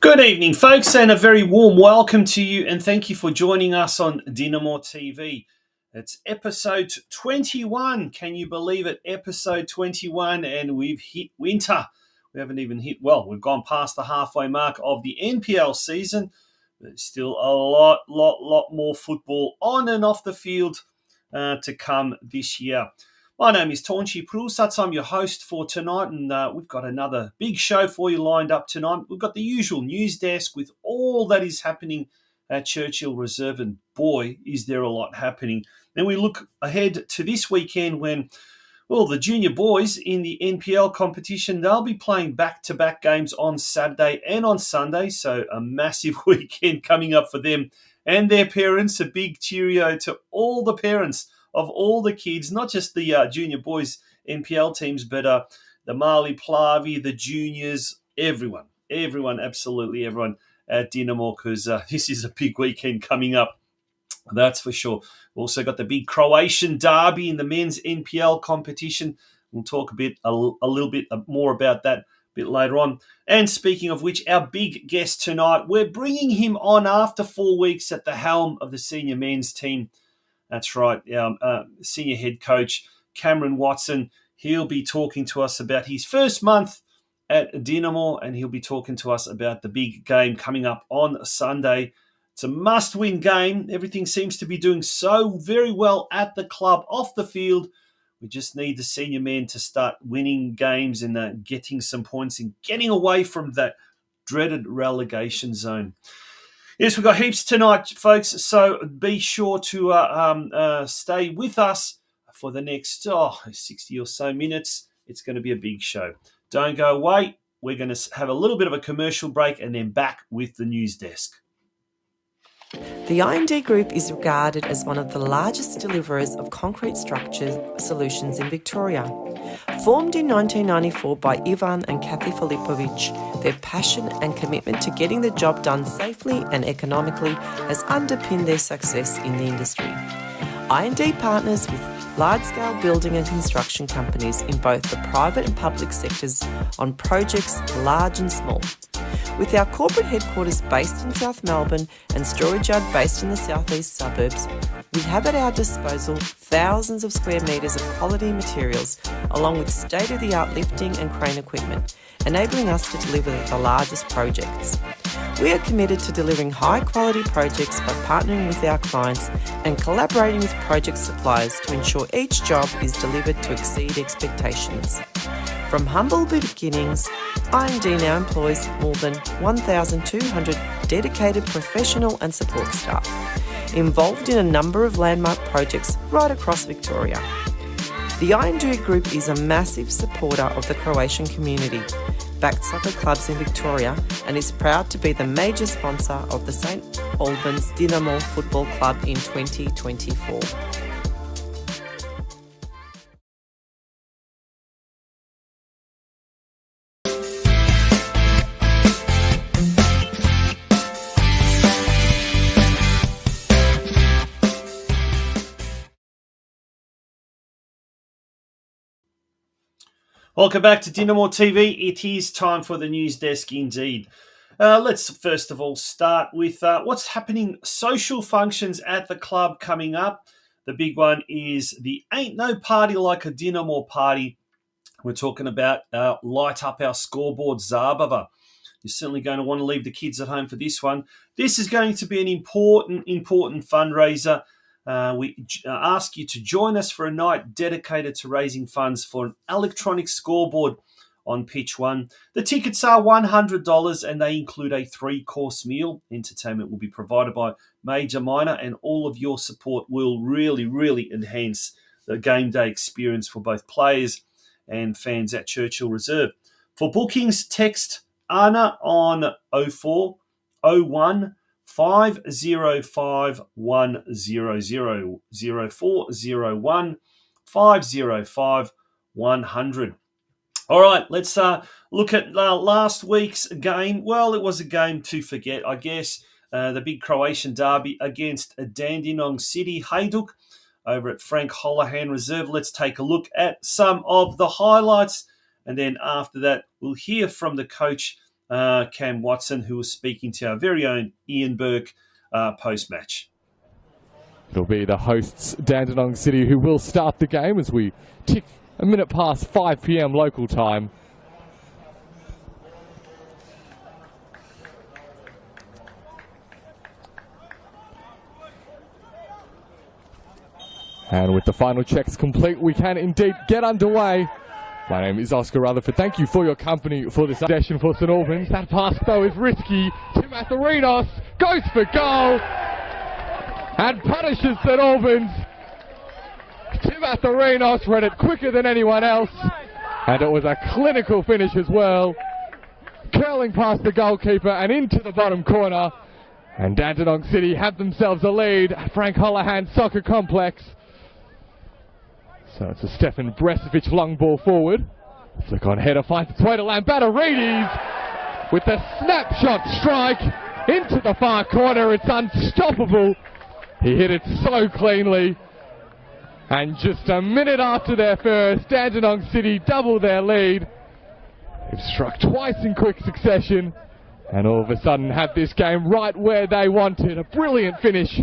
Good evening, folks, and a very warm welcome to you, and thank you for joining us on DinamoTV. It's episode 21. Can you believe it? Episode 21, and we've hit winter. We haven't even we've gone past the halfway mark of the NPL season. There's still a lot more football on and off the field to come this year. My name is Tonchi Prusats. I'm your host for tonight, and we've got another big show for you lined up tonight. We've got the usual news desk with all that is happening at Churchill Reserve, and boy, is there a lot happening. Then we look ahead to this weekend when, the junior boys in the NPL competition, they'll be playing back-to-back games on Saturday and on Sunday, so a massive weekend coming up for them and their parents. A big cheerio to all the parents of all the kids, not just the junior boys NPL teams, but the Marley Plavi, the juniors, everyone, absolutely everyone at Dinamo, because this is a big weekend coming up, that's for sure. We've also got the big Croatian derby in the men's NPL competition. We'll talk a little bit more about that a bit later on. And speaking of which, our big guest tonight, we're bringing him on after 4 weeks at the helm of the senior men's team. That's right, our senior head coach, Cameron Watson. He'll be talking to us about his first month at Dinamo, and he'll be talking to us about the big game coming up on Sunday. It's a must-win game. Everything seems to be doing so very well at the club, off the field. We just need the senior men to start winning games and getting some points and getting away from that dreaded relegation zone. Yes, we've got heaps tonight, folks, so be sure to stay with us for the next 60 or so minutes. It's going to be a big show. Don't go away. We're going to have a little bit of a commercial break and then back with the news desk. The IMD Group is regarded as one of the largest deliverers of concrete structure solutions in Victoria. Formed in 1994 by Ivan and Kathy Filipovic, their passion and commitment to getting the job done safely and economically has underpinned their success in the industry. IMD partners with large-scale building and construction companies in both the private and public sectors on projects large and small. With our corporate headquarters based in South Melbourne and storage yard based in the southeast suburbs, we have at our disposal thousands of square metres of quality materials, along with state-of-the-art lifting and crane equipment, enabling us to deliver the largest projects. We are committed to delivering high-quality projects by partnering with our clients and collaborating with project suppliers to ensure each job is delivered to exceed expectations. From humble beginnings, IMD now employs more than 1,200 dedicated professional and support staff, involved in a number of landmark projects right across Victoria. The IMD Group is a massive supporter of the Croatian community, backed soccer clubs in Victoria, and is proud to be the major sponsor of the St. Albans Dinamo Football Club in 2024. Welcome back to DinamoTV. It is time for the news desk indeed. Let's first of all start with what's happening, social functions at the club coming up. The big one is the Ain't No Party Like a Dinamo Party. We're talking about Light Up Our Scoreboard Zabava. You're certainly going to want to leave the kids at home for this one. This is going to be an important fundraiser. We ask you to join us for a night dedicated to raising funds for an electronic scoreboard on pitch one. The tickets are $100 and they include a 3-course meal. Entertainment will be provided by Major Minor, and all of your support will really enhance the game day experience for both players and fans at Churchill Reserve. For bookings, text Anna on 0401 505 100 0401 505 100. All right, let's look at last week's game. Well, it was a game to forget, I guess. The big Croatian derby against Dandenong City Hajduk over at Frank Holohan Reserve. Let's take a look at some of the highlights, and then after that, we'll hear from the coach Cam Watson, who was speaking to our very own Ian Burke post-match. It'll be the hosts, Dandenong City, who will start the game as we tick a minute past 5 p.m. local time. And with the final checks complete, we can indeed get underway. My name is Oscar Rutherford. Thank you for your company for this session for St Albans. That pass, though, is risky. Tim Atharinos goes for goal and punishes St Albans. Tim Atharinos read it quicker than anyone else, and it was a clinical finish as well. Curling past the goalkeeper and into the bottom corner. And Dandenong City have themselves a lead at Frank Holohan Soccer Complex. So it's a Stefan Bresovic long ball forward. Flick on header finds its way to Lambatarides with a snapshot strike into the far corner. It's unstoppable. He hit it so cleanly. And just a minute after their first, Dandenong City double their lead. They've struck twice in quick succession and all of a sudden have this game right where they wanted. A brilliant finish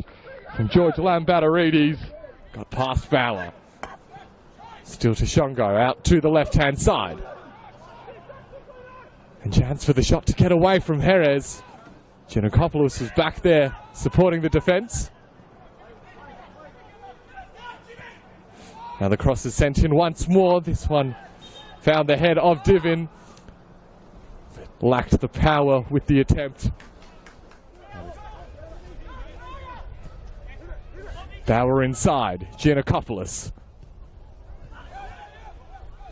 from George Lambatarides. Got past Fowler. Still to Shongo, out to the left-hand side. And chance for the shot to get away from Jerez. Giannakopoulos was back there supporting the defence. Now the cross is sent in once more. This one found the head of Divin. Lacked the power with the attempt. Bauer inside, Giannakopoulos.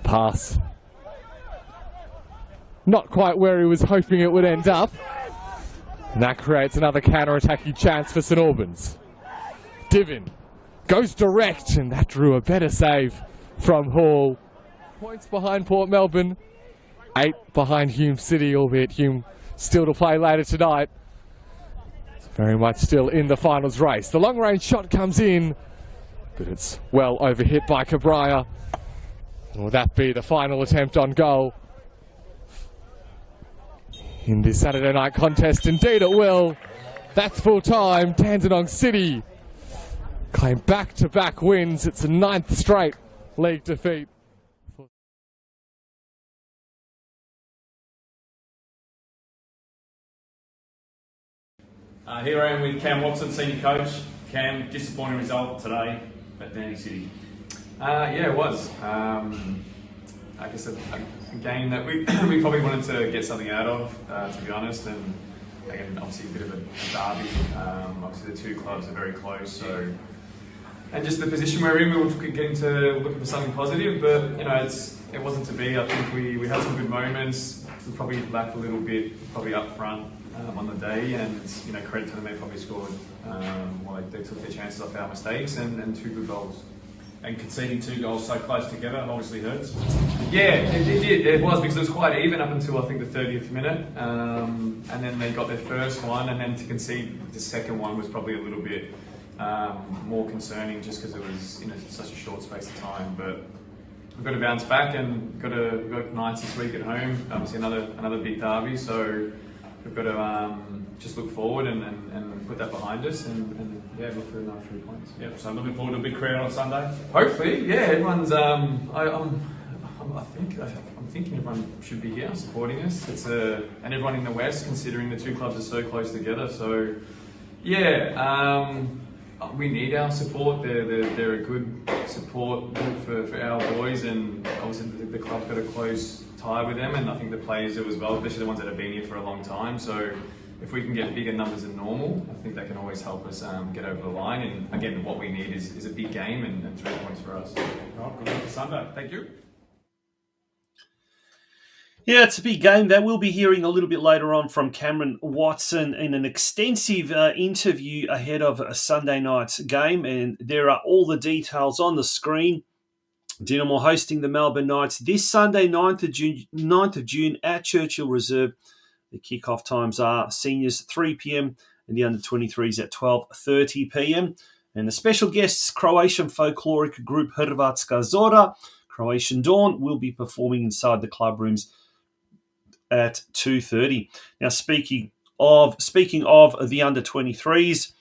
Pass. Not quite where he was hoping it would end up. And that creates another counter-attacking chance for St Albans. Divin goes direct, and that drew a better save from Hall. Points behind Port Melbourne. 8 behind Hume City, albeit Hume still to play later tonight. It's very much still in the finals race. The long-range shot comes in, but it's well overhit by Cabrera. Will that be the final attempt on goal in this Saturday night contest? Indeed it will. That's full time. Dandenong City claim back-to-back wins. It's a 9th straight league defeat. Here I am with Cam Watson, senior coach. Cam, disappointing result today at Dandenong City. Yeah, it was. I guess a game that we we probably wanted to get something out of, to be honest. And again, obviously a bit of a derby. Obviously the two clubs are very close, so. And just the position we're in, we were getting to looking for something positive, but you know, it wasn't to be. I think we had some good moments. We probably lacked a little bit, probably up front on the day, and you know, credit to them, they probably scored. Well, they took their chances off our mistakes and 2 good goals. And conceding 2 goals so close together obviously hurts. Yeah, it did. It was, because it was quite even up until I think the 30th minute, and then they got their first one, and then to concede the second one was probably a little bit more concerning, just because it was in such a short space of time. But we've got to bounce back, and we've got Knights this week at home. Obviously another big derby, so we've got to just look forward and put that behind us, and yeah, look for another 3 points. Yeah, so looking forward to a big crowd on Sunday. Hopefully, yeah. Everyone's. I'm thinking everyone should be here supporting us. And everyone in the West, considering the 2 clubs are so close together. So, yeah. We need our support. They're a good support group for our boys, and obviously the club's got a close tie with them, and I think the players do as well, especially the ones that have been here for a long time. So if we can get bigger numbers than normal, I think that can always help us get over the line. And again, what we need is a big game and 3 points for us. Well, good luck for Sunday. Thank you. Yeah, it's a big game that we'll be hearing a little bit later on from Cameron Watson in an extensive interview ahead of a Sunday night's game. And there are all the details on the screen. Dinamo hosting the Melbourne Knights this Sunday, 9th of June at Churchill Reserve. The kickoff times are seniors 3 p.m. and the under-23s at 12:30 p.m. And the special guests, Croatian folkloric group Hrvatska Zora, Croatian Dawn, will be performing inside the club rooms at 2:30. Now, speaking of the under-23s,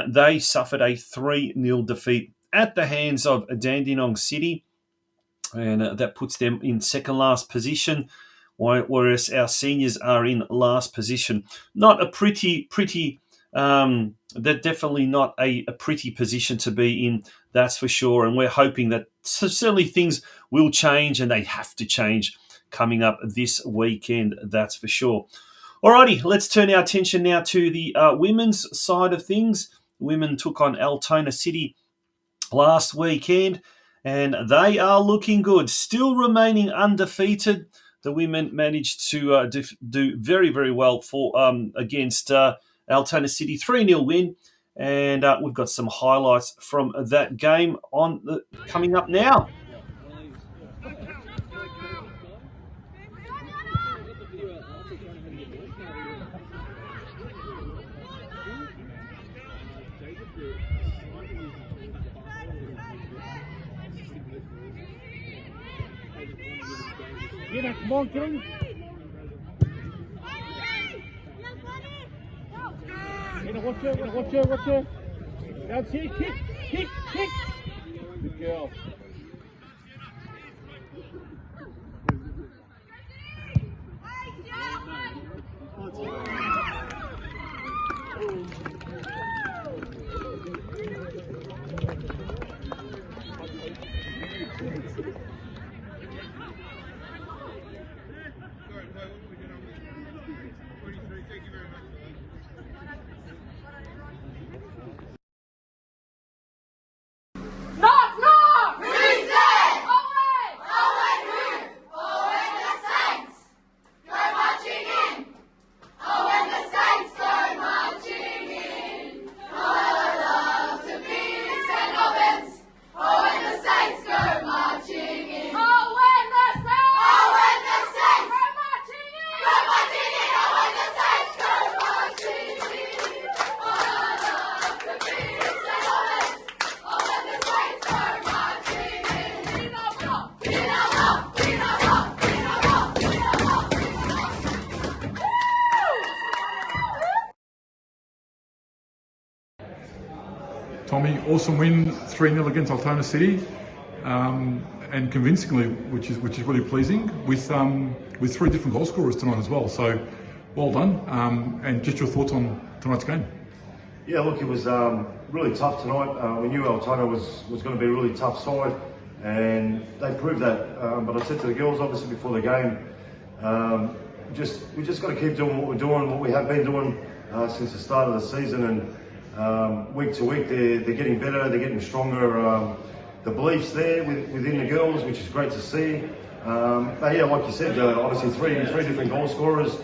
they suffered a 3-0 defeat at the hands of Dandenong City, and that puts them in second last position, whereas our seniors are in last position. Not a pretty. They're definitely not a pretty position to be in, that's for sure. And we're hoping that certainly things will change, and they have to change coming up this weekend, that's for sure. Alrighty, let's turn our attention now to the women's side of things. Women took on Altona City last weekend, and they are looking good, still remaining undefeated. The women managed to do very, very well for against Altona City, 3-0 win, and we've got some highlights from that game coming up now. Come on, King. Watch it. That's it. Kick. Good girl. Tommy, awesome win, 3-0 against Altona City, and convincingly, which is really pleasing, with 3 different goal scorers tonight as well. So, well done. And just your thoughts on tonight's game. Yeah, look, it was really tough tonight. We knew Altona was going to be a really tough side, and they proved that. But I said to the girls, obviously before the game, we just got to keep doing what we're doing, what we have been doing since the start of the season, and week to week they're getting better, they're getting stronger. The belief's there within the girls, which is great to see. But yeah, like you said, obviously three different goal scorers,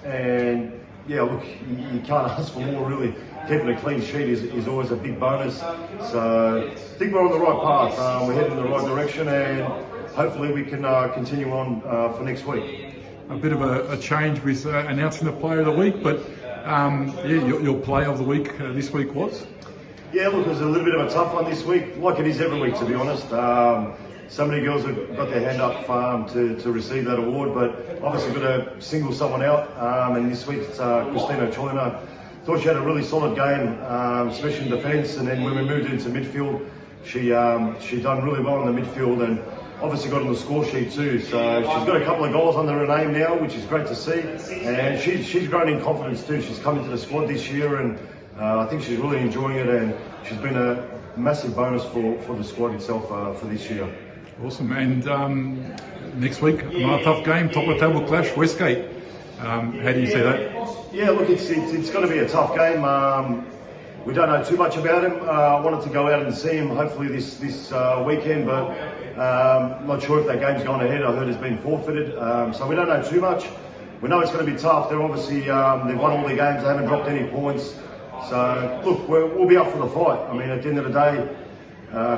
and yeah, look, you can't ask for more really. Keeping a clean sheet is always a big bonus. So I think we're on the right path. We're heading in the right direction, and hopefully we can continue on for next week. A bit of a change with announcing the player of the week, but yeah, your player of the week this week was? Yeah, look, it was a little bit of a tough one this week, like it is every week, to be honest. So many girls have got their hand up to receive that award, but obviously got to single someone out. And this week it's Christina Cholina. Thought she had a really solid game, especially in defence. And then when we moved into midfield, she done really well in the midfield, and obviously got on the score sheet too. So she's got a couple of goals under her name now, which is great to see. And she's grown in confidence too. She's come into the squad this year, and I think she's really enjoying it, and she's been a massive bonus for the squad itself for this year. Awesome. And next week, another tough game, top of the table clash, Westgate. How do you see that? Yeah, look, it's going to be a tough game. We don't know too much about him. I wanted to go out and see him hopefully this weekend, but not sure if that game's gone ahead. I heard it's been forfeited, so we don't know too much. We know it's going to be tough. They're obviously they've won all their games. They haven't dropped any points. So look, we'll be up for the fight. I mean, at the end of the day,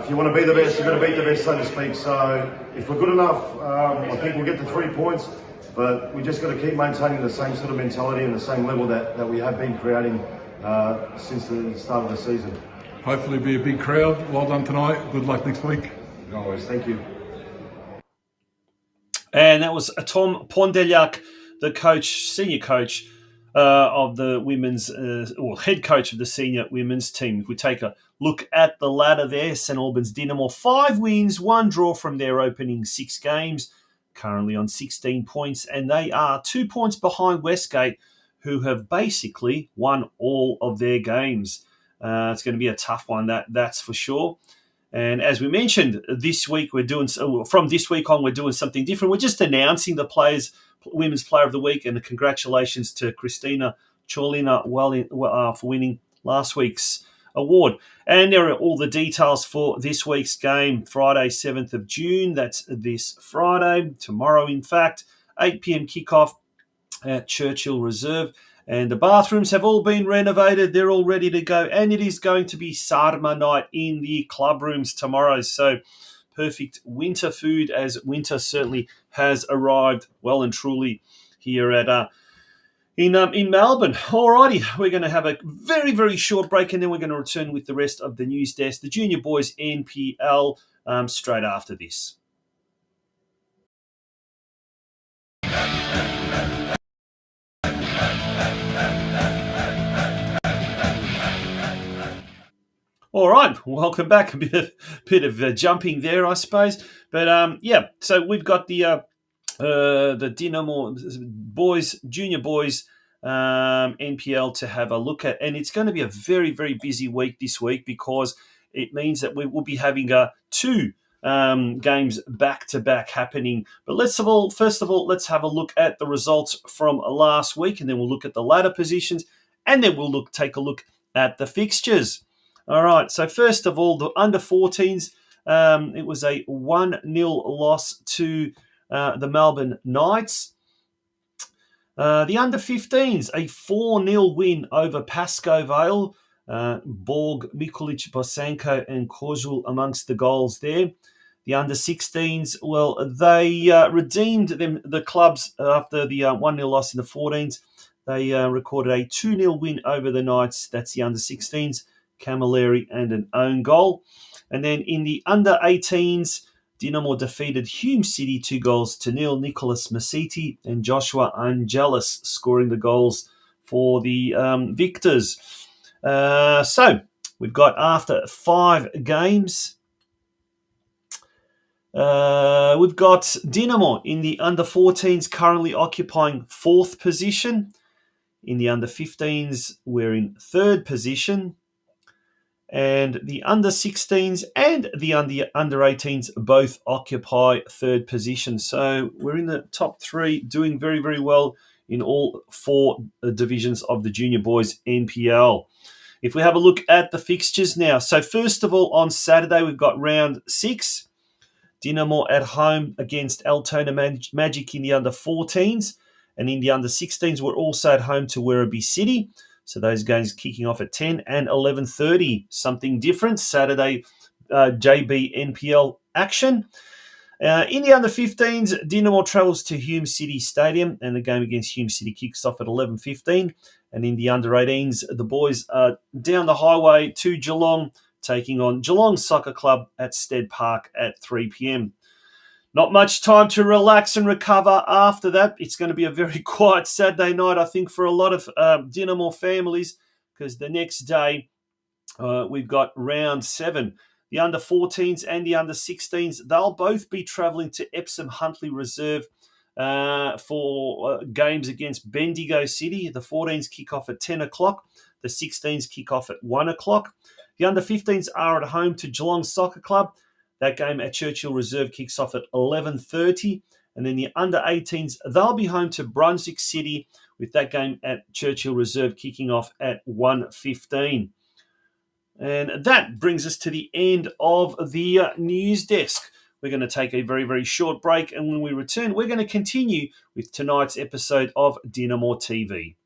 if you want to be the best, you've got to beat the best, so to speak. So if we're good enough, I think we'll get the 3 points. But we just got to keep maintaining the same sort of mentality and the same level that we have been creating since the start of the season. Hopefully be a big crowd. Well done tonight. Good luck next week. No worries. Thank you. And that was Tom Pondelyak, the coach, senior coach of the women's, or head coach of the senior women's team. If we take a look at the ladder there, St Albans Dinamo, 5 wins, 1 draw from their opening 6 games, currently on 16 points, and they are 2 points behind Westgate, who have basically won all of their games. It's going to be a tough one, that's for sure. And as we mentioned, this week from this week on, we're doing something different. We're just announcing the Women's Player of the Week, and congratulations to Christina Cholina for winning last week's award. And there are all the details for this week's game, Friday, 7th of June. That's this Friday, tomorrow, in fact, 8 p.m. kickoff at Churchill Reserve. And the bathrooms have all been renovated. They're all ready to go. And it is going to be Sarma night in the club rooms tomorrow. So perfect winter food, as winter certainly has arrived well and truly here at in Melbourne. Alrighty, we're going to have a very, very short break, and then we're going to return with the rest of the news desk, the Junior Boys NPL, straight after this. All right, welcome back. A bit of jumping there, I suppose. But so we've got the Dinamo boys, Junior Boys NPL to have a look at, and it's going to be a very, very busy week this week, because it means that we will be having 2 games back to back happening. But first of all, let's have a look at the results from last week, and then we'll look at the ladder positions, and then we'll take a look at the fixtures. All right, so first of all, the under-14s, it was a 1-0 loss to the Melbourne Knights. The under-15s, a 4-0 win over Pascoe Vale. Borg, Mikulic, Bosanko and Kozul amongst the goals there. The under-16s, well, they redeemed the clubs after the 1-0 loss in the 14s. They recorded a 2-0 win over the Knights. That's the under-16s. Camilleri and an own goal. And then in the under-18s, Dinamo defeated Hume City 2-0. Nicholas Masiti and Joshua Angelis scoring the goals for the victors. So we've got, after 5 games, we've got Dinamo in the under-14s currently occupying 4th position. In the under-15s, we're in 3rd position. And the under-16s and the under-18s both occupy 3rd position. So we're in the top 3, doing very, very well in all 4 divisions of the Junior Boys NPL. If we have a look at the fixtures now. So first of all, on Saturday, we've got round 6. Dinamo at home against Altona Magic in the under-14s. And in the under-16s, we're also at home to Werribee City. So those games kicking off at 10 and 11:30. Something different, Saturday JB NPL action. In the under-15s, Dinamo travels to Hume City Stadium, and the game against Hume City kicks off at 11:15. And in the under-18s, the boys are down the highway to Geelong, taking on Geelong Soccer Club at Stead Park at 3 p.m. Not much time to relax and recover after that. It's going to be a very quiet Saturday night, I think, for a lot of Dinamo families, because the next day we've got round 7. The under-14s and the under-16s, they'll both be travelling to Epsom Huntley Reserve for games against Bendigo City. The 14s kick off at 10 o'clock. The 16s kick off at 1 o'clock. The under-15s are at home to Geelong Soccer Club. That game at Churchill Reserve kicks off at 11:30. And then the under-18s, they'll be home to Brunswick City, with that game at Churchill Reserve kicking off at 1:15. And that brings us to the end of the news desk. We're going to take a very, very short break. And when we return, we're going to continue with tonight's episode of DinamoTV.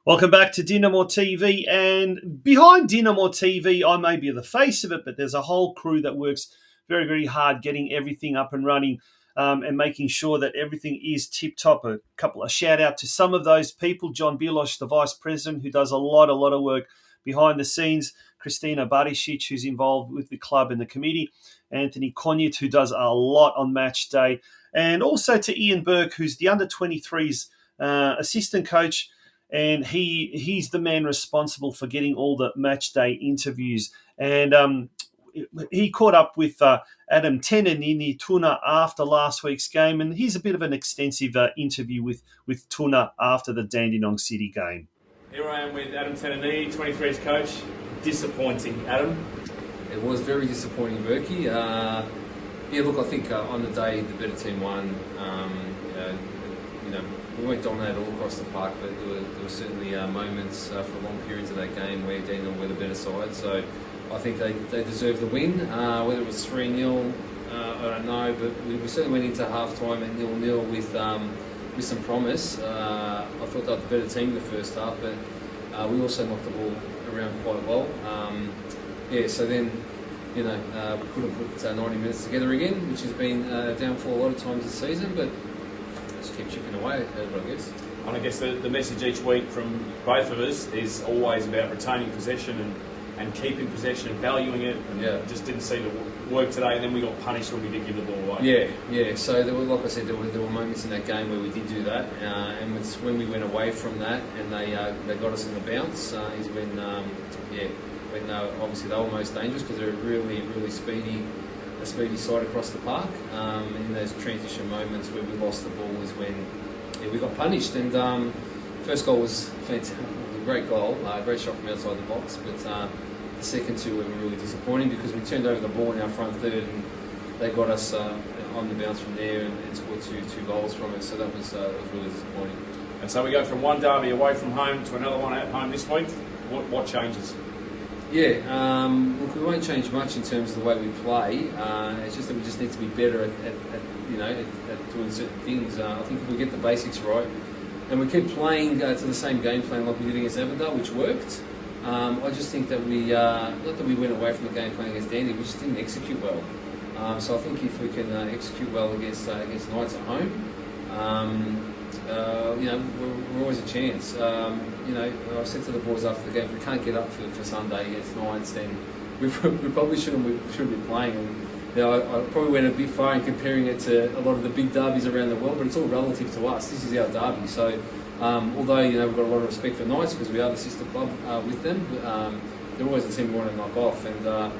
Welcome back to DinamoTV, and behind DinamoTV, I may be the face of it, but there's a whole crew that works very, very hard getting everything up and running and making sure that everything is tip-top. A shout-out to some of those people, John Bilosh, the Vice President, who does a lot of work behind the scenes, Christina Barisic, who's involved with the club and the committee, Anthony Conyet, who does a lot on match day, and also to Ian Burke, who's the under-23s assistant coach, and he's the man responsible for getting all the match day interviews. And he caught up with Adam Tenanini Tuna after last week's game, and here's a bit of an extensive interview with Tuna after the Dandenong City game. Here I am with Adam Tenanini, 23's coach. Disappointing, Adam. It was very disappointing, Berkey. Look, I think on the day the better team won. We weren't dominated all across the park, but there were certainly moments for long periods of that game where Dandenong were the better side. So I think they deserved the win. Whether it was 3-0, I don't know, but we certainly went into half-time at 0-0 with some promise. I thought they were the better team in the first half, but we also knocked the ball around quite well. So then, we couldn't put 90 minutes together again, which has been down for a lot of times this season, but just keep chipping away at it, I guess. And I guess the message each week from both of us is always about retaining possession and keeping possession and valuing it. And it just didn't seem to work today, and then we got punished when we did give the ball away. Yeah. So there were, like I said, there were moments in that game where we did do that, and it's when we went away from that and they got us in the bounce is when obviously they were most dangerous because they're a really speedy side across the park. In those transition moments where we lost the ball is when we got punished. And first goal was fantastic, a great goal, great shot from outside the box. But the second two were really disappointing because we turned over the ball in our front third and they got us on the bounce from there and scored two goals from it. So that was really disappointing. And so we go from one derby away from home to another one at home this week. What changes? Look, we won't change much in terms of the way we play. It's just that we just need to be better at doing certain things. I think if we get the basics right and we keep playing to the same game plan like we did against Avondale, which worked, I just think that we, not that we went away from the game plan against Dandy, we just didn't execute well. So I think if we can execute well against Knights at home, we're always a chance. I said to the boys after the game, if we can't get up for Sunday against Knights, then we probably shouldn't be playing. And, I probably went a bit far in comparing it to a lot of the big derbies around the world, but it's all relative to us. This is our derby. So although we've got a lot of respect for Knights because we are the sister club with them, they're always a team we want to knock off. And the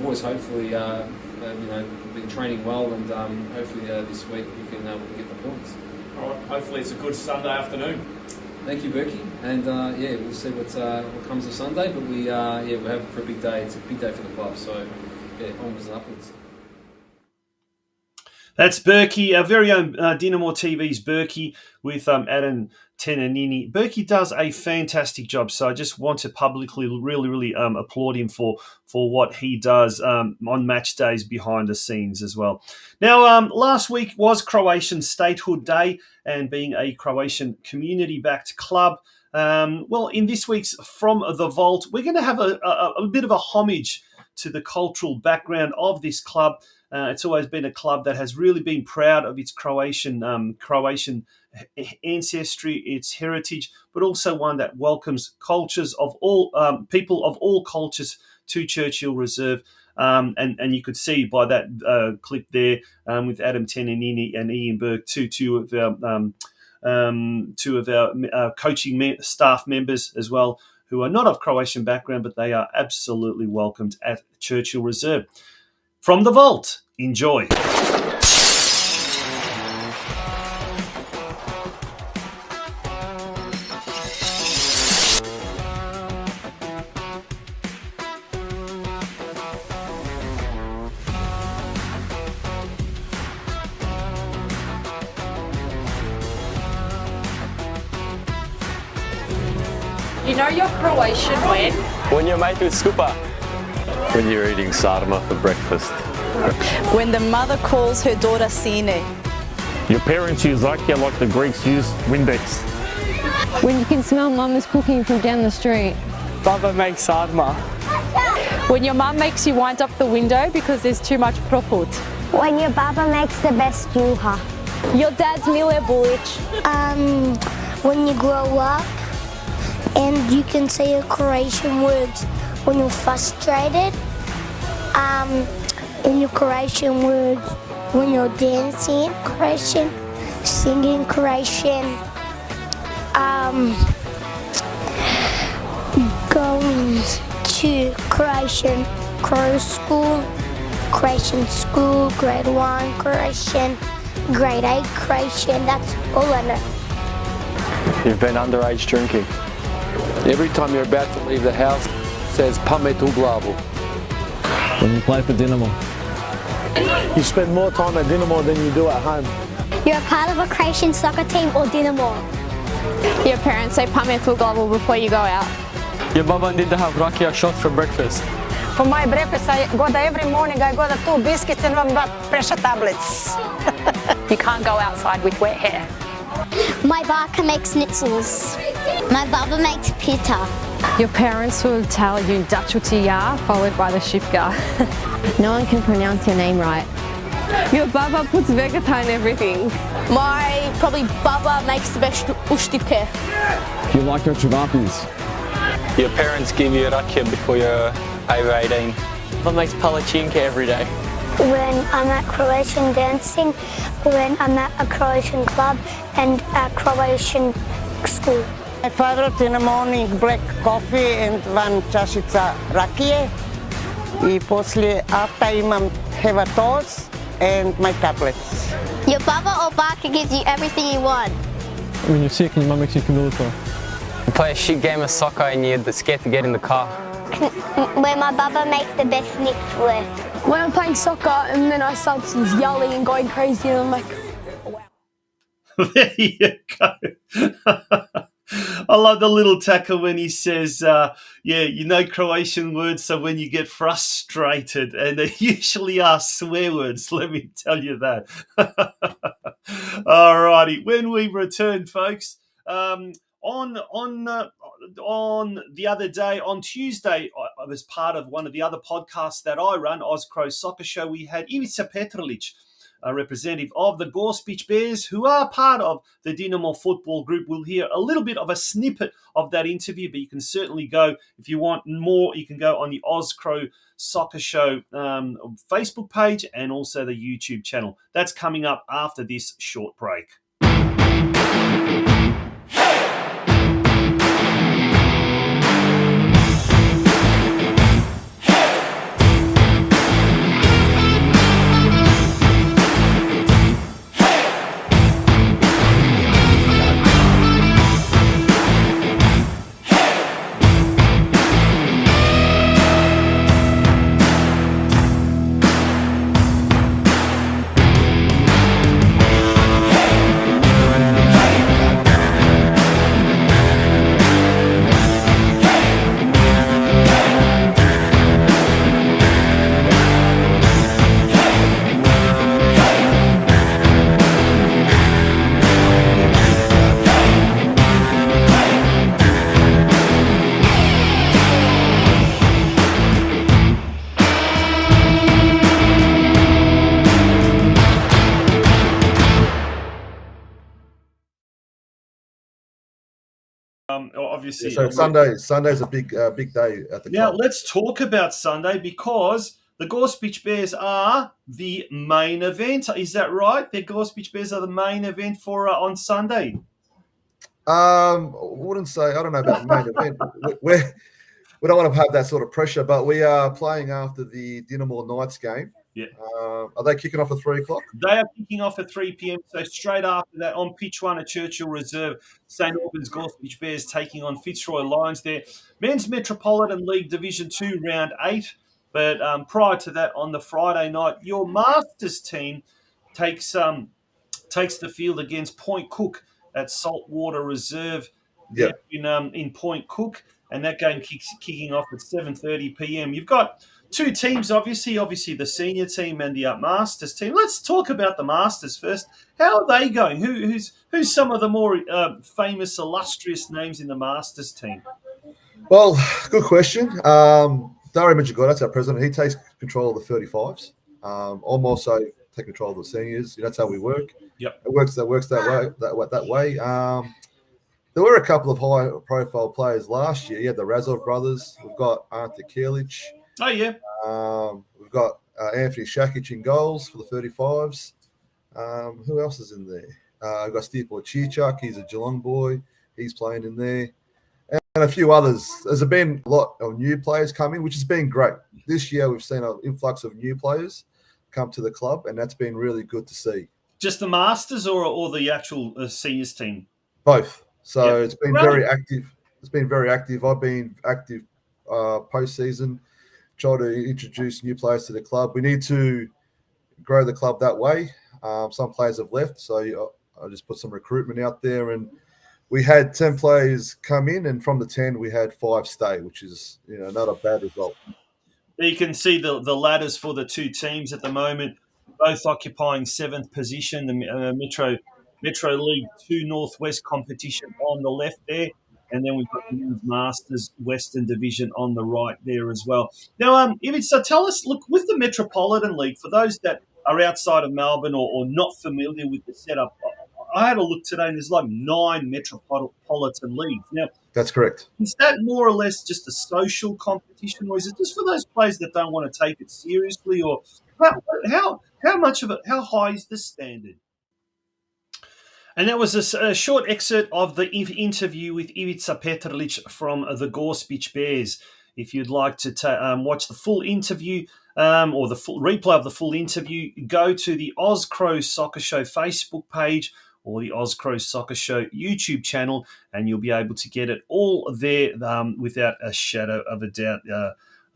boys hopefully been training well, and hopefully this week we can get the points. All right, hopefully it's a good Sunday afternoon. Thank you, Berkey. And we'll see what comes of Sunday. But we're hoping for a big day. It's a big day for the club. So onwards and upwards. That's Berkey, our very own Dinamo TV's Berkey with Adam Tenanini. Berkey does a fantastic job, so I just want to publicly really applaud him for what he does on match days behind the scenes as well. Now, last week was Croatian Statehood Day, and being a Croatian community-backed club, in this week's From the Vault, we're going to have a bit of a homage to the cultural background of this club. It's always been a club that has really been proud of its Croatian ancestry, its heritage, but also one that welcomes cultures of all people of all cultures to Churchill Reserve. And you could see by that clip there with Adam Tenanini and Ian Burke, two of our coaching staff members as well, who are not of Croatian background, but they are absolutely welcomed at Churchill Reserve. From the Vault, enjoy. You know you're Croatian when? When your mate with Scooper. When you're eating sarma for breakfast. When the mother calls her daughter Sine. Your parents use Zakia like the Greeks use Windex. When you can smell Mama's cooking from down the street. Baba makes sarma. When your mum makes you wind up the window because there's too much proput. When your baba makes the best juha. Your dad's mile bulich. When you grow up and you can say your Croatian words when you're frustrated. In your Croatian words when you're dancing Croatian, singing Croatian, going to Croatian school, grade 1 Croatian, grade 8 Croatian, that's all I know. You've been underage drinking. Every time you're about to leave the house, it says pamet u glavu. When you play for Dinamo. You spend more time at Dinamo than you do at home. You're a part of a Croatian soccer team or Dinamo. Your parents say pametu glavu before you go out. Your baba need to have rakia shots for breakfast. For my breakfast, I go there every morning. I got 2 biscuits and 1 pressure tablets. You can't go outside with wet hair. My baka makes schnitzels. My baba makes pita. Your parents will tell you Dachutia followed by the shifka. No one can pronounce your name right. Your baba puts vegeta in everything. My baba makes the best ushtipke. You like your chivapis. Your parents give you rakia before you're over 18. Baba makes palachinka every day. When I'm at Croatian dancing, when I'm at a Croatian club and a Croatian school. My favorite in the morning, black coffee and 1 čašica rakije. I poslije, after imam have a toast and my tablets. Your baba or baka gives you everything you want. When you're sick and your mum makes you kamilito. You play a shit game of soccer and you're scared to get in the car. Where my baba makes the best schnitzel. When I'm playing soccer and then I start yelling and going crazy and I'm like, wow. There you go. I love the little tackle when he says, you know Croatian words, so when you get frustrated, and they usually are swear words, let me tell you that. All righty. When we return, folks, on the other day, on Tuesday, I was part of one of the other podcasts that I run, Oz Crow Soccer Show. We had Ivica Petrolic, a representative of the Gorspic Bears, who are part of the Dinamo football group. We'll hear a little bit of a snippet of that interview, but you can certainly go, if you want more, you can go on the Oz Crow Soccer Show Facebook page and also the YouTube channel. That's coming up after this short break. Obviously, so Sunday's a big day at the now club. Let's talk about Sunday, because the Gorspic Bears are the main event. Is that right? The Gorspic Bears are the main event for on Sunday. Wouldn't say. I don't know about main event. We don't want to have that sort of pressure, but we are playing after the Dinamo Knights game. Yeah. Are they kicking off at 3:00? They are kicking off at 3 p.m. So straight after that, on pitch 1 at Churchill Reserve, St Albans Gorspic Bears taking on Fitzroy Lions there. Men's Metropolitan League Division 2 Round 8. But prior to that, on the Friday night, your Masters team takes the field against Point Cook at Saltwater Reserve in Point Cook. And that game kicking off at 7:30 p.m. You've got two teams, obviously the senior team and the Masters team. Let's talk about the Masters first. How are they going? Who's some of the more famous, illustrious names in the Masters team? Well, good question. Dario Majigota, that's our president. He takes control of the 35s. I'm also take control of the seniors. That's how we work. Yep. It works that way. That way. There were a couple of high-profile players last year. You had the Razov brothers. We've got Ante Kilic. Oh, yeah. We've got Anthony Shakic in goals for the 35s. Who else is in there? I've got Stipo Chichak. He's a Geelong boy. He's playing in there. And a few others. There's been a lot of new players coming, which has been great. This year, we've seen an influx of new players come to the club, and that's been really good to see. Just the Masters or the actual seniors team? Both. So It's been very active. It's been very active. I've been active post-season, trying to introduce new players to the club. We need to grow the club that way. Some players have left, so I just put some recruitment out there, and we had 10 players come in, and from the 10, we had 5 stay, which is not a bad result. You can see the ladders for the two teams at the moment, both occupying 7th position. The Metro League 2 Northwest competition on the left there, and then we've got the Men's Masters Western Division on the right there as well. Now, so tell us, look, with the Metropolitan League, for those that are outside of Melbourne or not familiar with the setup, I had a look today, and there's like 9 metropolitan leagues. Now, that's correct. Is that more or less just a social competition, or is it just for those players that don't want to take it seriously, or how much of it? How high is the standard? And that was a short excerpt of the interview with Ivica Petrlic from the Gorspic Bears. If you'd like to watch the full interview or the full replay of the full interview, go to the Oz Crow Soccer Show Facebook page or the Oz Crow Soccer Show YouTube channel, and you'll be able to get it all there without a shadow of a doubt.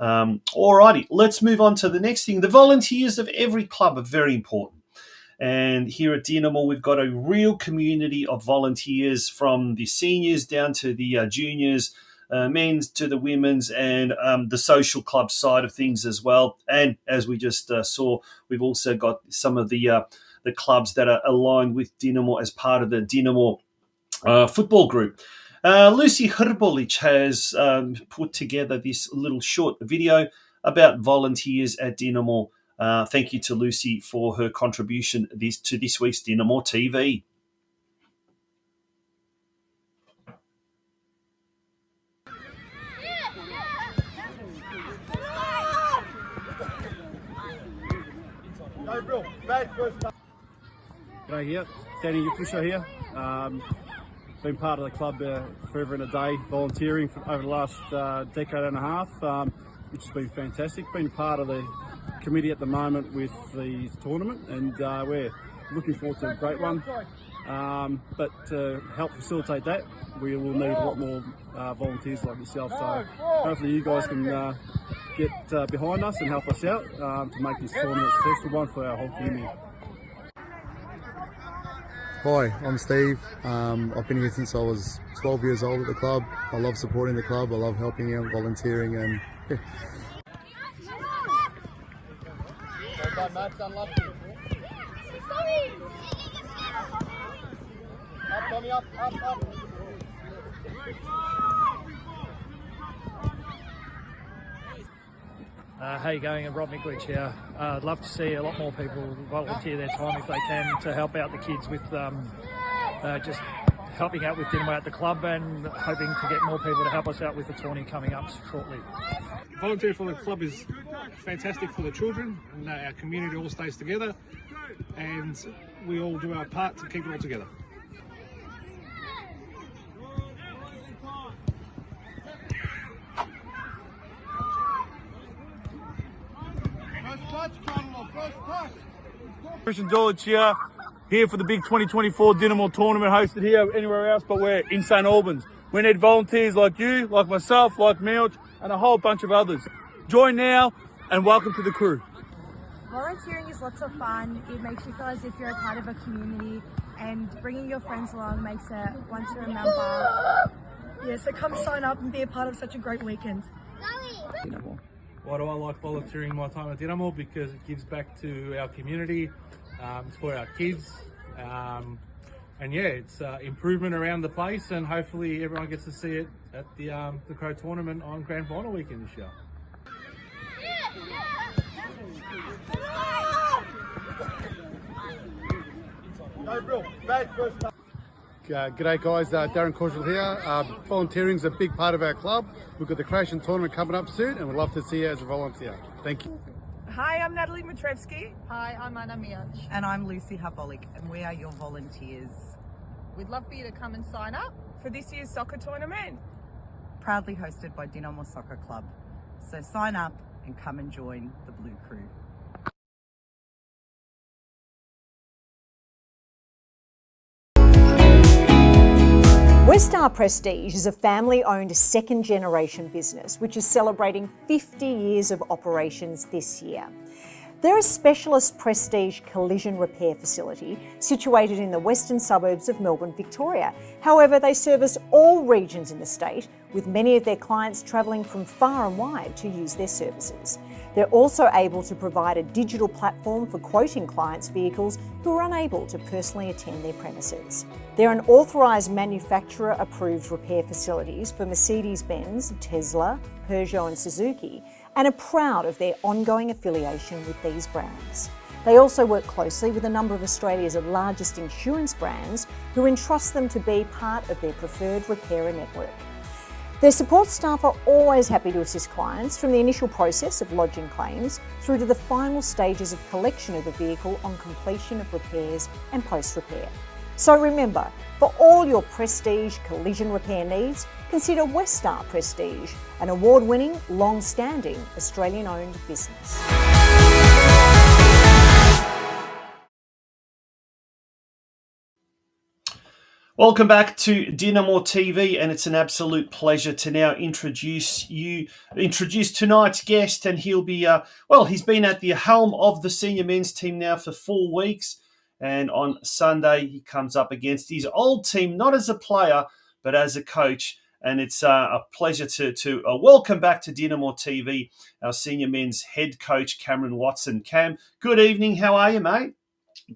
Alrighty, let's move on to the next thing. The volunteers of every club are very important. And here at Dinamo, we've got a real community of volunteers from the seniors down to the juniors, men's to the women's, and the social club side of things as well. And as we just saw, we've also got some of the clubs that are aligned with Dinamo as part of the Dinamo football group. Lucy Hrbolic has put together this little short video about volunteers at Dinamo. Thank you to Lucy for her contribution to this week's DinamoTV. G'day here, Danny Yupusha here. Been part of the club forever and a day, volunteering over the last decade and a half, which has been fantastic. Been part of the committee at the moment with the tournament, and we're looking forward to a great one. But to help facilitate that, we will need a lot more volunteers like yourself. So hopefully you guys can get behind us and help us out to make this tournament a successful one for our whole community. Hi, I'm Steve. I've been here since I was 12 years old at the club. I love supporting the club. I love helping out, volunteering, and yeah. How you going? Rob Mickledge here. I'd love to see a lot more people volunteer their time if they can to help out the kids with just helping out with Dinamo at the club, and hoping to get more people to help us out with the tourney coming up shortly. Volunteering for the club is fantastic for the children, and our community all stays together, and we all do our part to keep it all together. Christian Dulwich here for the big 2024 Dinamo tournament, hosted here anywhere else, but we're in St Albans. We need volunteers like you, like myself, like Milch, and a whole bunch of others. Join now and welcome to the crew. Volunteering is lots of fun. It makes you feel as if you're a part of a community, and bringing your friends along makes it one to remember. Yeah, so come sign up and be a part of such a great weekend. Why do I like volunteering my time at Dinamo? Because it gives back to our community, it's for our kids, and yeah, it's improvement around the place, and hopefully everyone gets to see it at the Crow tournament on Grand Final weekend this year. G'day guys, Darren Cordial here. Volunteering is a big part of our club. We've got the Croatian tournament coming up soon and we'd love to see you as a volunteer. Thank you. Hi, I'm Natalie Matrevsky. Hi, I'm Anna Miach. And I'm Lucy Habolik, and we are your volunteers. We'd love for you to come and sign up. For this year's soccer tournament. Proudly hosted by Dinamo Soccer Club. So sign up and come and join the Blue Crew. Westar Prestige is a family-owned second-generation business which is celebrating 50 years of operations this year. They're a specialist prestige collision repair facility situated in the western suburbs of Melbourne, Victoria. However, they service all regions in the state, with many of their clients travelling from far and wide to use their services. They're also able to provide a digital platform for quoting clients' vehicles who are unable to personally attend their premises. They're an authorised manufacturer-approved repair facilities for Mercedes-Benz, Tesla, Peugeot and Suzuki, and are proud of their ongoing affiliation with these brands. They also work closely with a number of Australia's largest insurance brands who entrust them to be part of their preferred repairer network. Their support staff are always happy to assist clients from the initial process of lodging claims through to the final stages of collection of the vehicle on completion of repairs and post-repair. So remember, for all your prestige collision repair needs, consider Westar Prestige, an award-winning, long-standing Australian-owned business. Welcome back to DinamoTV, and it's an absolute pleasure to now introduce tonight's guest, and he'll be he's been at the helm of the senior men's team now for 4 weeks, and on Sunday he comes up against his old team, not as a player but as a coach, and it's a pleasure to welcome back to DinamoTV our senior men's head coach Cameron Watson. Cam, good evening. How are you, mate?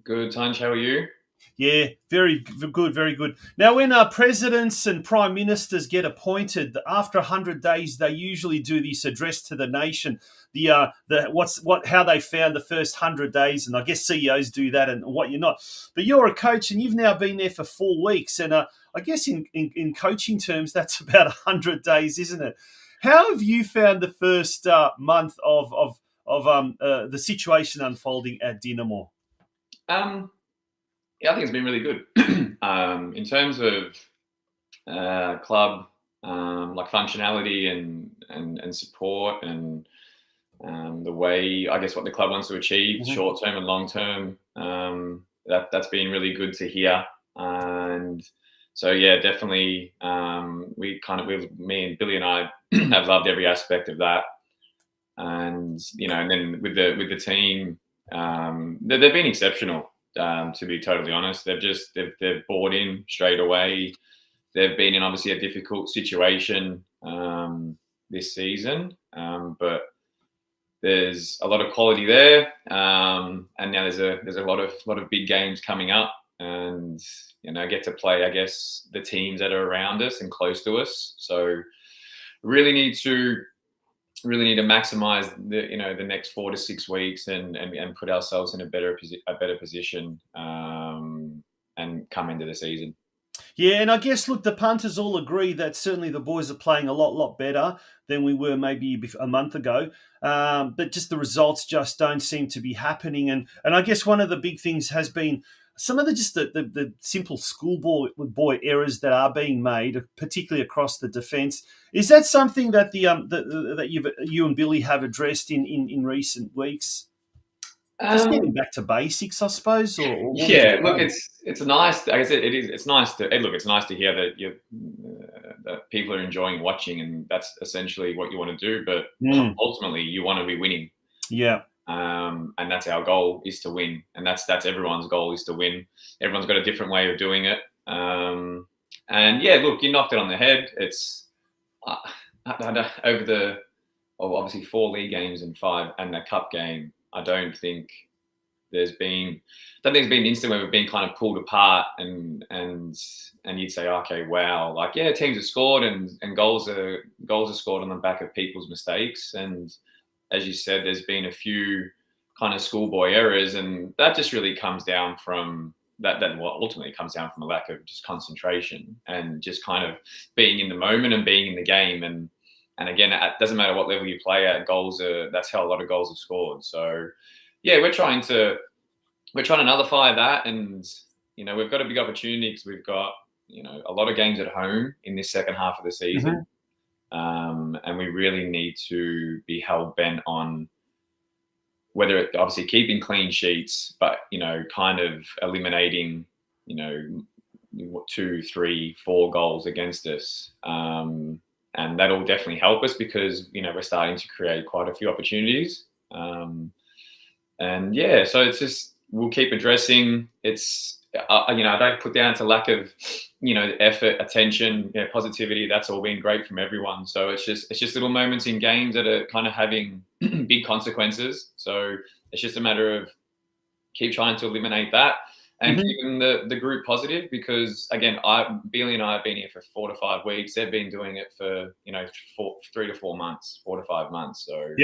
Good, Tunch. How are you? Yeah, very good, very good. Now, when presidents and prime ministers get appointed, after 100 days, they usually do this address to the nation. How they found the first 100 days, and I guess CEOs do that, and what you're not. But you're a coach, and you've now been there for 4 weeks, and I guess in coaching terms, that's about 100 days, isn't it? How have you found the first month of the situation unfolding at Dinamo? Yeah, I think it's been really good. In terms of club like functionality and support and the way, I guess, what the club wants to achieve, short term and long term, that's been really good to hear. And so yeah, definitely, me and Billy and I have loved every aspect of that. And and then with the team, they've been exceptional. To be totally honest, they've bought in straight away. They've been in obviously a difficult situation this season, but there's a lot of quality there, and now there's a lot of big games coming up, and get to play, I guess, the teams that are around us and close to us. So really need to maximize the next 4 to 6 weeks and put ourselves in a better position and come into the season. Yeah, and I guess, look, the punters all agree that certainly the boys are playing a lot better than we were maybe a month ago. But just the results just don't seem to be happening. And I guess one of the big things has been some of the simple schoolboy errors that are being made, particularly across the defence. Is that something that that you and Billy have addressed in recent weeks? Just getting back to basics, I suppose. Yeah, look, it's nice. I guess it is. It's nice to look. It's nice to hear that that people are enjoying watching, and that's essentially what you want to do. But ultimately, you want to be winning. Yeah. And that's our goal, is to win, and that's everyone's goal, is to win. Everyone's got a different way of doing it. And yeah, look, you knocked it on the head. It's over the obviously 4 league games and 5 and a cup game, I don't think there's been an instant where we've been kind of pulled apart and you'd say, okay, wow, like, yeah, teams have scored and goals are scored on the back of people's mistakes. And as you said, there's been a few kind of schoolboy errors, and that just really comes down from ultimately comes down from a lack of just concentration and just kind of being in the moment and being in the game. And again, it doesn't matter what level you play at, that's how a lot of goals are scored. So yeah, we're trying to nullify that, and we've got a big opportunity because we've got a lot of games at home in this second half of the season, and we really need to be hell bent on whether it obviously keeping clean sheets, but kind of eliminating 2, 3, 4 goals against us, and that'll definitely help us because we're starting to create quite a few opportunities. And yeah, so it's just, we'll keep addressing. It's, I don't put down to lack of, effort, attention, positivity. That's all been great from everyone. So it's just little moments in games that are kind of having big consequences. So it's just a matter of keep trying to eliminate that and keeping the group positive, because again, Billy and I have been here for 4 to 5 weeks. They've been doing it for, 3 to 4 months, 4 to 5 months. So,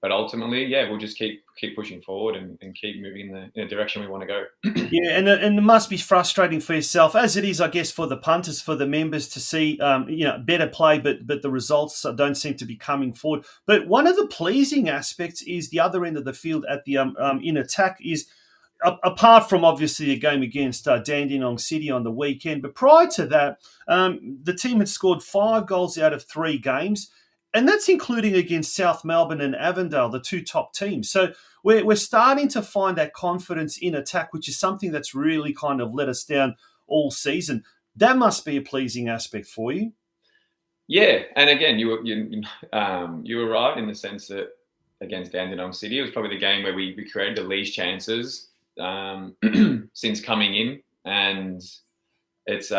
but ultimately, yeah, we'll just keep pushing forward and keep moving in the direction we want to go. Yeah, and it must be frustrating for yourself, as it is, I guess, for the punters, for the members to see, better play, but the results don't seem to be coming forward. But one of the pleasing aspects is the other end of the field at the in attack is, apart from obviously the game against Dandenong City on the weekend, but prior to that, the team had scored 5 goals out of 3 games. And that's including against South Melbourne and Avondale, the 2 top teams. So we're starting to find that confidence in attack, which is something that's really kind of let us down all season. That must be a pleasing aspect for you. Yeah, and again, you were right in the sense that against Dandenong City, it was probably the game where we created the least chances since coming in, and it's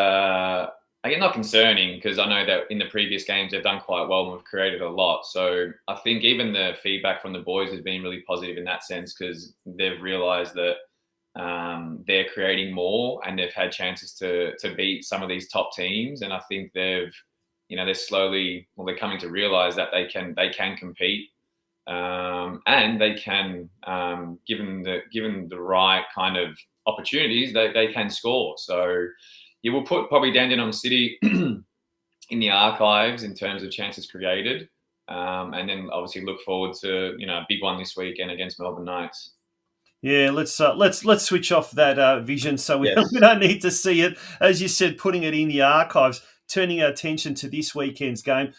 again, not concerning because I know that in the previous games they've done quite well and we've created a lot. So I think even the feedback from the boys has been really positive in that sense, because they've realised that they're creating more and they've had chances to beat some of these top teams. And I think they're they're coming to realise that they can compete, and they can, given the right kind of opportunities, they can score. So yeah, we'll put probably Dandenong City in the archives in terms of chances created, and then obviously look forward to a big one this weekend against Melbourne Knights. Yeah, let's switch off that vision so we don't need to see it. As you said, putting it in the archives, turning our attention to this weekend's game.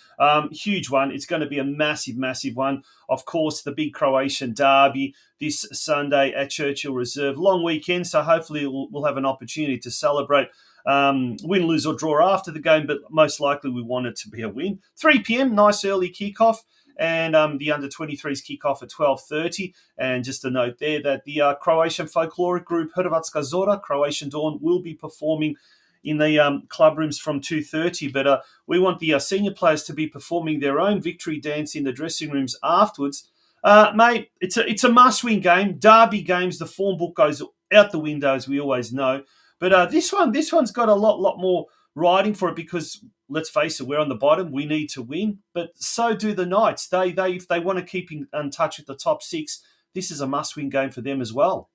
Huge one. It's going to be a massive, massive one. Of course, the big Croatian derby this Sunday at Churchill Reserve. Long weekend, so hopefully we'll have an opportunity to celebrate. Win, lose or draw after the game, but most likely we want it to be a win. 3 p.m, nice early kickoff, and the under-23s kick off at 12:30. And just a note there that the Croatian folkloric group Hrvatska Zora, Croatian Dawn, will be performing in the club rooms from 2:30. But we want the senior players to be performing their own victory dance in the dressing rooms afterwards. Mate, it's a must-win game. Derby games, the form book goes out the window, as we always know. But this one's got a lot more riding for it because, let's face it, we're on the bottom. We need to win, but so do the Knights. If they want to keep in touch with the top 6, this is a must-win game for them as well.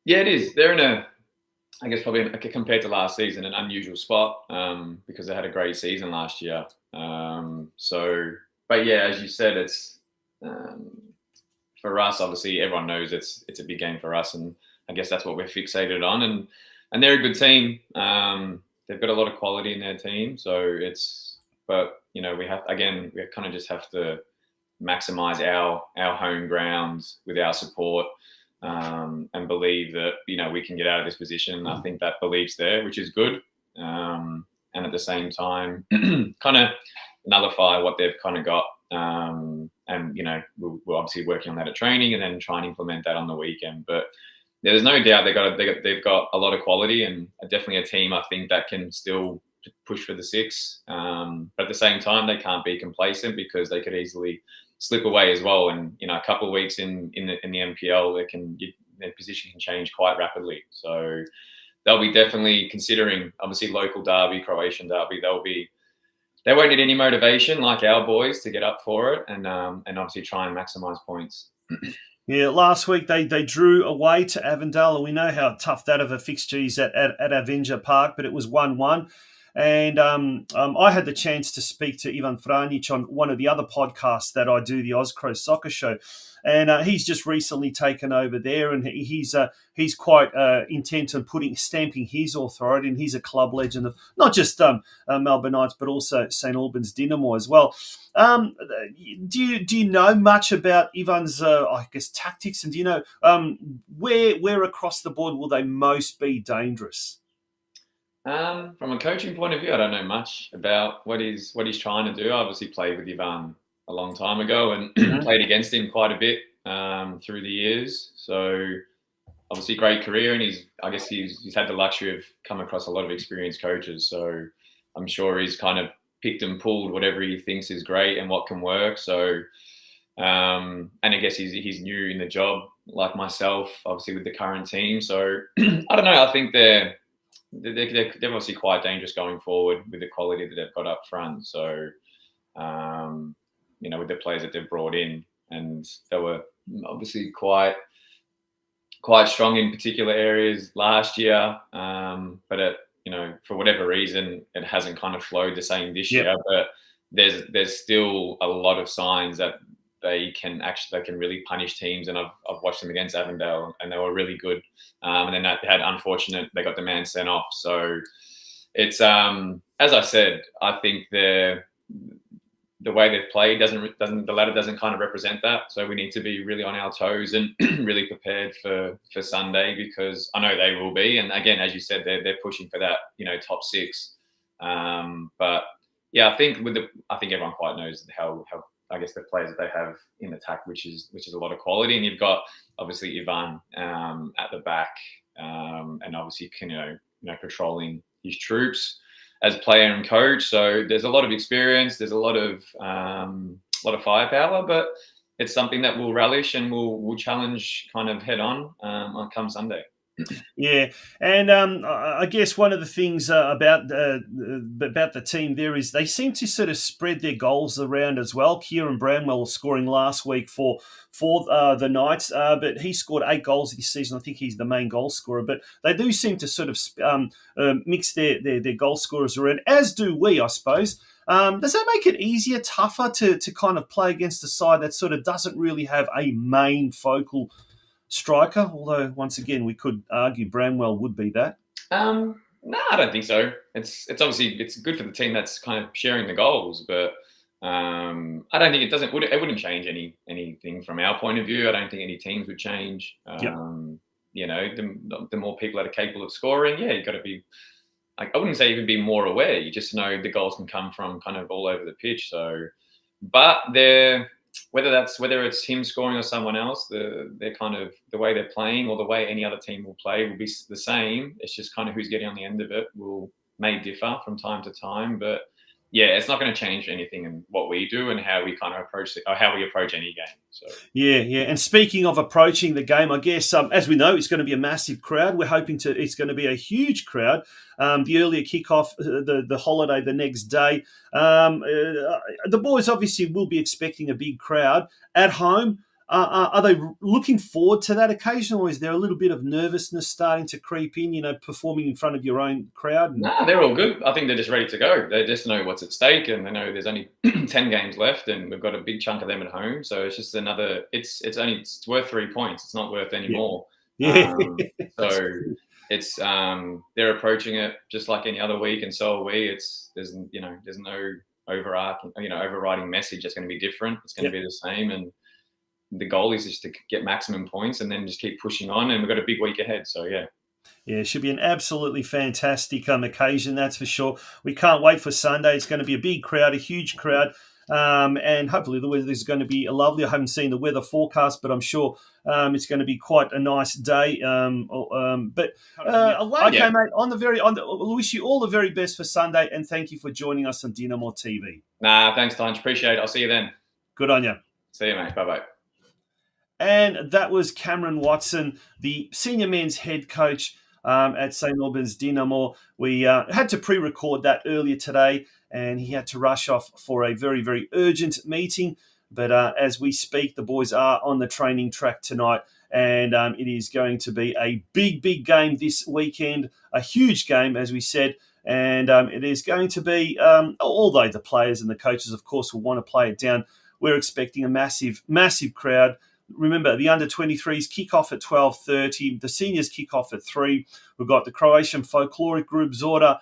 Yeah, it is. They're in I guess probably compared to last season, an unusual spot because they had a great season last year. But yeah, as you said, it's for us. Obviously, everyone knows it's a big game for us, and I guess that's what we're fixated on, and they're a good team. They've got a lot of quality in their team, we kind of just have to maximise our home ground with our support, and believe that we can get out of this position. I think that belief's there, which is good, and at the same time, kind of nullify what they've kind of got. We're obviously working on that at training, and then try and implement that on the weekend, but. There's no doubt they've got a lot of quality, and definitely a team I think that can still push for the 6. But at the same time, they can't be complacent because they could easily slip away as well. And a couple of weeks in the NPL, their position can change quite rapidly. So they'll be definitely considering, obviously, local derby, Croatian derby. They won't need any motivation like our boys to get up for it, and obviously try and maximise points. Yeah, last week they drew away to Avondale, and we know how tough that of a fixture is at Avenger Park, but it was 1-1. And I had the chance to speak to Ivan Franjic on one of the other podcasts that I do, the Ozcro Soccer Show. And he's just recently taken over there, and he's quite intent on stamping his authority, and he's a club legend of not just Melbourne Knights, but also St Albans Dinamo as well. Do you know much about Ivan's tactics, and do you know where across the board will they most be dangerous? From a coaching point of view, I don't know much about what he's trying to do. I obviously played with Ivan a long time ago and played against him quite a bit through the years. So obviously great career, and he's had the luxury of come across a lot of experienced coaches. So I'm sure he's kind of picked and pulled whatever he thinks is great and what can work. So and I guess he's new in the job like myself, obviously with the current team. So I don't know. I think they're obviously quite dangerous going forward with the quality that they've got up front. So, with the players that they've brought in, and they were obviously quite strong in particular areas last year. But for whatever reason, it hasn't kind of flowed the same this year. But there's still a lot of signs that they can really punish teams, and I've watched them against Avondale, and they were really good. And then they got the man sent off. So it's as I said, I think the way they've played the ladder doesn't kind of represent that. So we need to be really on our toes and really prepared for Sunday, because I know they will be. And again, as you said, they're pushing for that top 6. But yeah, I think everyone quite knows how I guess the players that they have in attack, which is a lot of quality. And you've got obviously Ivan at the back, and obviously controlling his troops as player and coach. So there's a lot of experience. There's a lot of firepower, but it's something that we'll relish and we'll challenge kind of head on come Sunday. Yeah, and I guess one of the things about the team there is they seem to sort of spread their goals around as well. Kieran Bramwell scoring last week for the Knights, but he scored 8 goals this season. I think he's the main goal scorer. But they do seem to sort of mix their goal scorers around, as do we, I suppose. Does that make it easier, tougher to kind of play against a side that sort of doesn't really have a main focal striker? Although once again, we could argue Bramwell would be that. No, I don't think so. It's obviously good for the team that's kind of sharing the goals, but I don't think it wouldn't change anything from our point of view. I don't think any teams would change. The more people that are capable of scoring, you've got to be. I wouldn't say even be more aware. You just know the goals can come from kind of all over the pitch. So, but whether it's him scoring or someone else, they're kind of the way they're playing or the way any other team will play will be the same. It's just kind of who's getting on the end of it may differ from time to time, but yeah, it's not going to change anything in what we do and how we kind of approach any game. So yeah. And speaking of approaching the game, I guess as we know, it's going to be a massive crowd. We're hoping it's going to be a huge crowd. The earlier kickoff, the holiday the next day. The boys obviously will be expecting a big crowd at home. Are they looking forward to that occasion, or is there a little bit of nervousness starting to creep in, performing in front of your own crowd? No, they're all good. I think they're just ready to go. They just know what's at stake, and they know there's only 10 games left, and we've got a big chunk of them at home. So it's just it's worth 3 points. It's not worth any more. Yeah. So it's they're approaching it just like any other week, and so are we. There's no overriding message that's going to be different. It's going to be the same, and the goal is just to get maximum points and then just keep pushing on. And we've got a big week ahead. So, yeah. Yeah, it should be an absolutely fantastic occasion, that's for sure. We can't wait for Sunday. It's going to be a big crowd, a huge crowd. and hopefully the weather is going to be lovely. I haven't seen the weather forecast, but I'm sure it's going to be quite a nice day. Okay, mate. We wish you all the very best for Sunday, and thank you for joining us on Dinamo TV. Nah, thanks, Dunge. Appreciate it. I'll see you then. Good on you. See you, mate. Bye-bye. And that was Cameron Watson, the senior men's head coach at St. Albans Dinamo. We had to pre-record that earlier today, and he had to rush off for a very, very urgent meeting. But as we speak, the boys are on the training track tonight, and it is going to be a big, big game this weekend, a huge game, as we said. And it is going to be, although the players and the coaches, of course, will want to play it down, we're expecting a massive, massive crowd. Remember, the under-23s kick off at 12:30. The seniors kick off at 3. We've got the Croatian folkloric group Zorda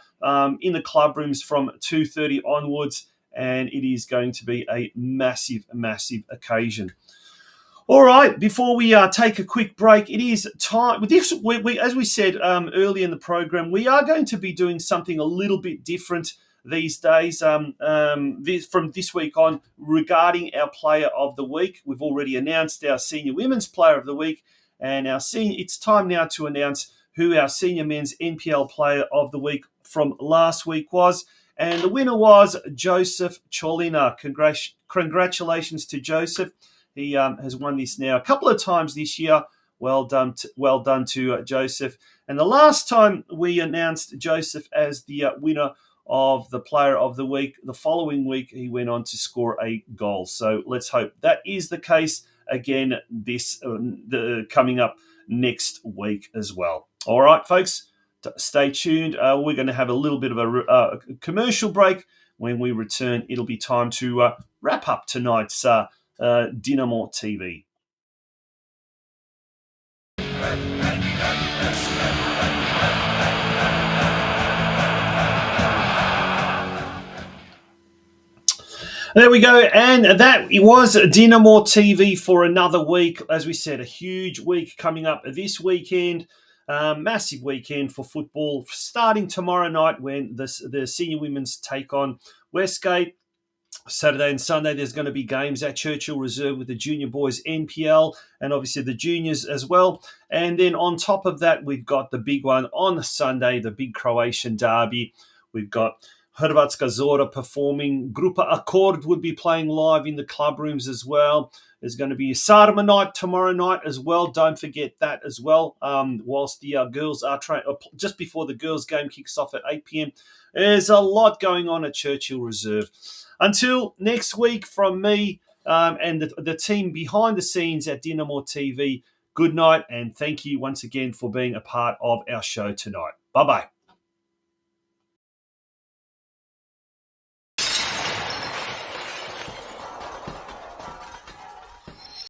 in the club rooms from 2:30 onwards, and it is going to be a massive, massive occasion. All right, before we take a quick break, it is time. With this, as we said earlier in the program, we are going to be doing something a little bit different these days from this week on regarding our player of the week. We've already announced our senior women's player of the week, and it's time now to announce who our senior men's NPL player of the week from last week was. And the winner was Joseph Cholina. Congratulations to Joseph. He has won this now a couple of times this year. Well done to Joseph. And the last time we announced Joseph as the winner of the player of the week, the following week he went on to score a goal. So let's hope that is the case again coming up next week as well. All right, folks, stay tuned. We're going to have a little bit of a commercial break. When we return, it'll be time to wrap up tonight's Dinamo TV. There we go, and that was Dinamo TV for another week. As we said, a huge week coming up this weekend. Massive weekend for football, starting tomorrow night when the senior women's take on Westgate. Saturday and Sunday, there's going to be games at Churchill Reserve with the junior boys NPL and obviously the juniors as well. And then on top of that, we've got the big one on Sunday, the big Croatian derby. We've got Hrvatska Zora performing. Grupa Accord would be playing live in the club rooms as well. There's going to be a Sarma night tomorrow night as well. Don't forget that as well. Whilst the girls are just before the girls' game kicks off at 8 p.m. There's a lot going on at Churchill Reserve. Until next week from me and the team behind the scenes at Dinamo TV, good night and thank you once again for being a part of our show tonight. Bye-bye.